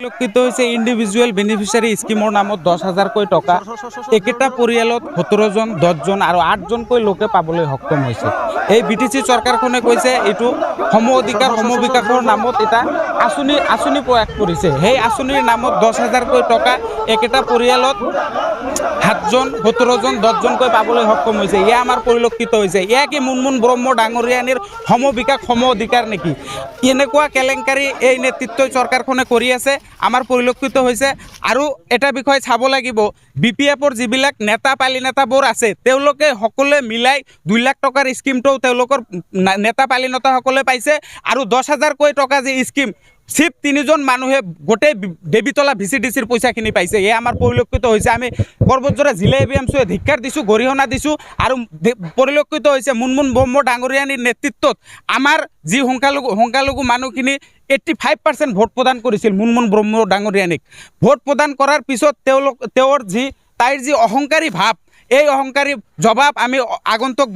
পৰিলক্ষিত হৈছে individual beneficiary স্কিমৰ নামত 10,000কৈ টকা একেটা পৰিয়ালত 17জন 10জন আৰু 8জনকৈ লোকে পাবলৈ সক্ষম হৈছে। এই বিটিচি চৰকাৰখনে কৈছে এইটো সম অধিকাৰ সম বিকাশৰ নামত এটা আঁচনি প্ৰয়াস কৰিছে। সেই আঁচনিৰ নামত 10,000কৈ টকা একেটা পৰিয়ালত 7জন 17জন 10জনকৈ পাবলৈ সক্ষম হৈছে। এয়া আমাৰ পৰিলক্ষিত হৈছে। এয়া কি মুনমুন ব্ৰহ্ম ডাঙৰীয়ানীৰ সম বিকাশ সম অধিকাৰ নেকি? এনেকুৱা কেলেংকাৰী এই নেতৃত্বই চৰকাৰখনে কৰি আছে আমাৰ পৰিলক্ষিত হৈছে। আৰু এটা বিষয় চাব লাগিব, BPFৰ যিবিলাক নেতা পালি নেতাবোৰ আছে তেওঁলোকে সকলোৱে মিলাই 2 লাখ টকাৰ স্কিমটো তেওঁলোকৰ নেতা পালি নেতাসকলে পাইছে। আৰু 10,000কৈ টকা যি স্কিম চিফ 3জন মানুহে গোটেই দেৱীতলা VCDCৰ পইচাখিনি পাইছে। এয়া আমাৰ পৰিলক্ষিত হৈছে। আমি পৰ্বতজোৰা জিলা ABMCয়ে ধিক্কাৰ দিছোঁ, গৰিহণা দিছোঁ। আৰু পৰিলক্ষিত হৈছে মুনমুন ব্ৰহ্ম ডাঙৰীয়ানীৰ নেতৃত্বত আমাৰ যি সংখ্যালঘু মানুহখিনি 85% ভোট প্ৰদান কৰিছিল মুনমুন ব্ৰহ্ম ডাঙৰীয়ানীক। ভোট প্ৰদান কৰাৰ পিছত তাইৰ যি অহংকাৰী ভাৱ, এই অহংকাৰী জবাব আমি আগন্তুক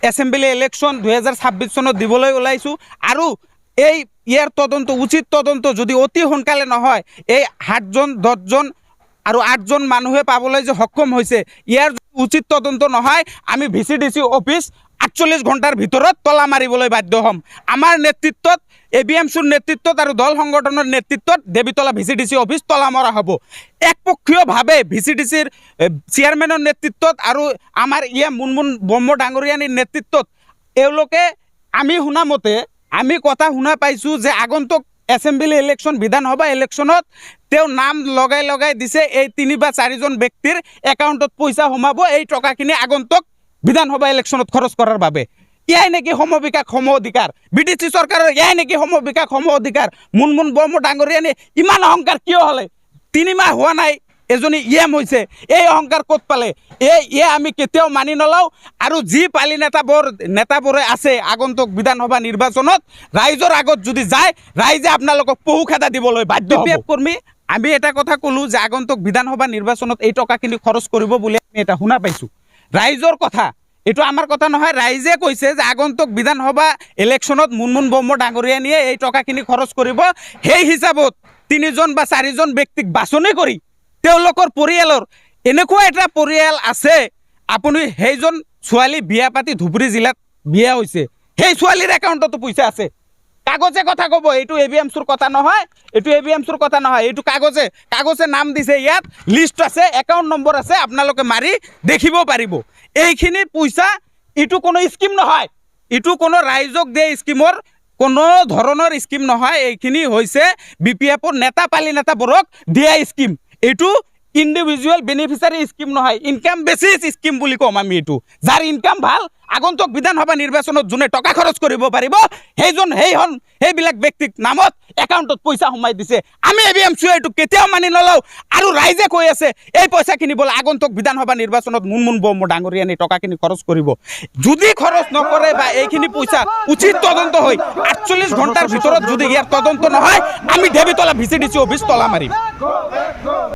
এছেম্বলি ইলেকশ্যন 2026 চনত দিবলৈ ওলাইছোঁ। আৰু ইয়াৰ তদন্ত উচিত তদন্ত যদি অতি সোনকালে নহয়, এই 7জন 10জন আৰু 8জন মানুহে পাবলৈ যে সক্ষম হৈছে, ইয়াৰ উচিত তদন্ত নহয়, আমি VCDC অফিচ 48 ঘণ্টাৰ ভিতৰত তলা মাৰিবলৈ বাধ্য হ'ম। আমাৰ নেতৃত্বত ABMCৰ নেতৃত্বত আৰু দল সংগঠনৰ নেতৃত্বত দেৱীতলা VCDC অফিচ তলা মৰা হ'ব। একপক্ষীয়ভাৱে VCDCৰ চেয়াৰমেনৰ নেতৃত্বত আৰু আমাৰ মুনমুন ব্ৰহ্ম ডাঙৰীয়ানীৰ নেতৃত্বত এওঁলোকে আমি কথা শুনা পাইছোঁ যে আগন্তুক এছেম্বলি ইলেকশ্যন বিধানসভা ইলেকশ্যনত তেওঁ নাম লগাই দিছে এই 3 বা 4জন ব্যক্তিৰ একাউণ্টত পইচা সোমাব এই টকাখিনি আগন্তুক বিধানসভা ইলেকশ্যনত খৰচ কৰাৰ বাবে। ইয়াই নেকি সম বিকাশ সম অধিকাৰ? বিটিচি চৰকাৰৰ ইয়াই নেকি সম বিকাশ সম অধিকাৰ? মুনমুন ব্ৰহ্ম ডাঙৰীয়ানী ইমান অহংকাৰ কিয় হ'লে? 3 মাহ হোৱা নাই এজনী হৈছে, এই অহংকাৰ ক'ত পালে? আমি কেতিয়াও মানি নলওঁ। আৰু যি পালি নেতাবোৰে আছে আগন্তুক বিধানসভা নিৰ্বাচনত ৰাইজৰ আগত যদি যায়, ৰাইজে আপোনালোকক পহু খেদা দিবলৈ বাধ্য হ'ব। কৰ্মী আমি এটা কথা ক'লোঁ যে আগন্তুক বিধানসভা নিৰ্বাচনত এই টকাখিনি খৰচ কৰিব বুলি আমি এটা শুনা পাইছোঁ। ৰাইজৰ কথা, এইটো আমাৰ কথা নহয়। ৰাইজে কৈছে যে আগন্তুক বিধানসভা ইলেকশ্যনত মুনমুন ব্ৰহ্ম ডাঙৰীয়ানীয়ে এই টকাখিনি খৰচ কৰিব। সেই হিচাপত 3জন বা 4জন ব্যক্তিক বাছনি কৰি তেওঁলোকৰ পৰিয়ালৰ এনেকুৱা এটা পৰিয়াল আছে, আপুনি সেইজন ছোৱালী বিয়া পাতি ধুবুৰী জিলাত বিয়া হৈছে, সেই ছোৱালীৰ একাউণ্টতো পইচা আছে। কাগজে কথা ক'ব, এইটো ABMCৰ কথা নহয়, এইটো কাগজে নাম দিছে, ইয়াত লিষ্ট আছে, একাউণ্ট নম্বৰ আছে, আপোনালোকে মাৰি দেখিব পাৰিব। এইখিনি পইচা এইটো কোনো স্কিম নহয়, এইটো কোনো ৰাইজক দিয়া স্কিমৰ কোনো ধৰণৰ স্কিম নহয়। এইখিনি হৈছে BPFৰ নেতা পালি নেতাবোৰক দিয়া স্কিম। এইটো ইণ্ডিভিজুৱেল বেনিফিচিয়াৰী স্কিম নহয়, ইনকাম বেচিছ স্কিম বুলি ক'ম আমি। এইটো যাৰ ইনকাম ভাল, আগন্তুক বিধানসভা নিৰ্বাচনত যোনে টকা খৰচ কৰিব পাৰিব, সেইবিলাক ব্যক্তিক নামত একাউণ্টত পইচা সোমাই দিছে। আমি ABMCয়ে এইটো কেতিয়াও মানি নলওঁ। আৰু ৰাইজে কৈ আছে এই পইচাখিনি বোলে আগন্তুক বিধানসভা নিৰ্বাচনত মুনমুন ব্ৰহ্ম ডাঙৰীয়ানী টকাখিনি খৰচ কৰিব। যদি খৰচ নকৰে বা এইখিনি পইচা উচিত তদন্ত হয়, 48 ঘণ্টাৰ ভিতৰত যদি ইয়াৰ তদন্ত নহয়, আমি দেৱীতলা VCDC অফিচ তলা মাৰিম।